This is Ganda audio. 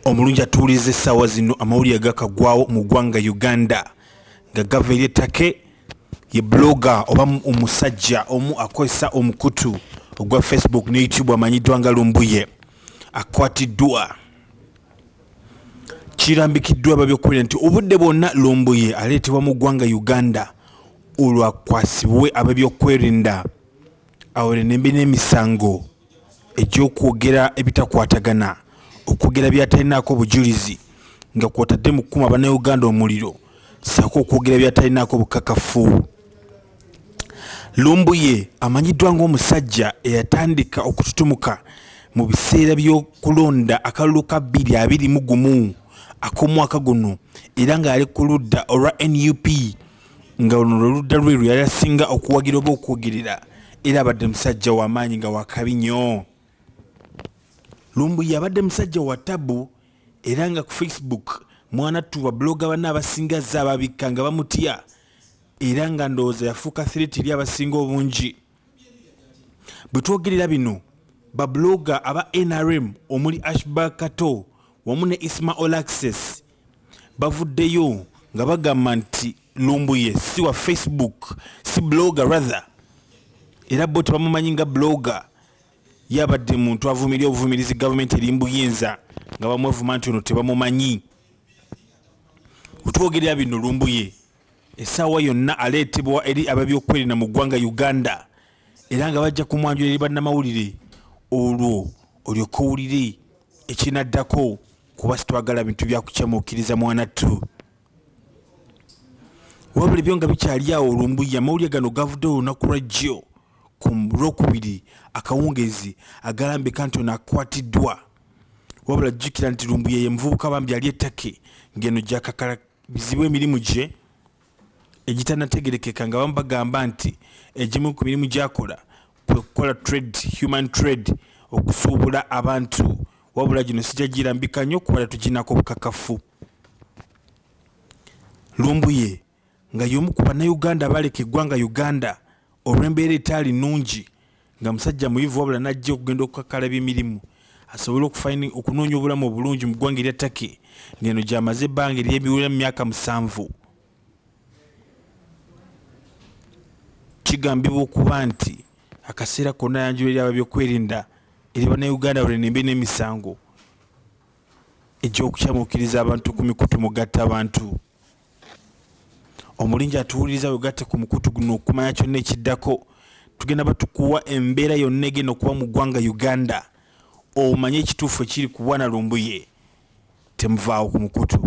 omulungi atuulize essaawa zino amawulire gakagwawo mu ggwanga Uganda nga gava eri ettake ye blogger oba omusajja omu akozesa omukutu ogwa Facebook ne YouTube amanyiddwa nga Lumbuye Akwatiddwa. Kirambikiddwa ababyokulira nti obudde bwonna Lumbuye aleetebwa mu ggwanga Uganda olwakwasibwe ababyokwerinda awere nembi n'emisango egy'okwogera ebitakwatagana okwogera byatalinako bujulizi nga kwotadde mu kkuma Bannayuganda omuliro ssaako okwogera byatalinako bukakafu. Lumbuye amanyiddwa ng'omusajja eyatandika okututumuka mu biseera by'okulonda akalulu ka 2021 ak'omwaka guno era nga yali ku ludda olwa NUP nga luno lwe ludda lwe yali asinga okuwagira oba okwogerera era abadde musajja w'amaanyi nga wakabi nnyo. Lumbuye abadde musajja wa tabu era nga ku Facebook mwana tuba bloga banna abasinga zza ababikka nga bamutya era nga ndowooza yafuuka threat eri abasinga obungi. Bwe twogerera bino babloga aba NRM omuli Ashba Kato wamu ne Ismail Access bavuddeyo nga bagamba nti Lumbuye si wa Facebook si blogger rather era bo tebamumanyi nga blogger yabadde muntu avumirira obuvumirizi gavumenti eri mbuyinza nga bamwevuma nti ono tebamumanyi. Wetwogerera bino Lumbuye essaawa yonna aleetebwa eri ababyokwerinda mu ggwanga Uganda era nga bajja kumwanjula eri bannamawulire olwo olyoka owulire ekinaddako kuba sitwagala bintu byakukyamuukiriza mwanattu. Wabula ebyo nga bikyali awo Lumbuye amawulire gano gavudde olunaku lwa jjo ku Lwokubiri akawungeezi agalambika nti ono akwatiddwa. Wabula jjukira nti Lumbuye ye muvubuka bambi ali ettake ng'eno gyakakalabizibwa emirimu gye egitanategerekeka nga bamu bagamba nti egimu ku mirimu gy'akola kwe kukola human trade okusuubula abantu. Wabula gino sijja girambika nnyo kubala tuginako bukakafu. Lumbuye nga y'omu ku Bannayuganda abaleka eggwanga Uganda olw'embeera etaali nnungi nga musajja muyivu wabula n'ajja okugenda okukakalabya emirimu asobole okunoonya obulamu obulungi mu ggwanga erya Turkey ng'eno gy'amaze ebbanga ery'ebiwera mu myaka 7. Kigambibwa okuba nti akaseera konna yanjula eri ababyokwerinda eri Bannayuganda olwenembe n'emisango egy'okukyamuukiriza abantu ku mikutu mugatta abantu. Omulingi atuwuliriza wegatte ku mukutu guno okumanya kyonna ekiddako tugenda batukuwa embeera yonna egenda okuba mu ggwanga Uganda omanye ekituufu ekiri ku bwana Lumbuye. Temuvaawo ku mukutu.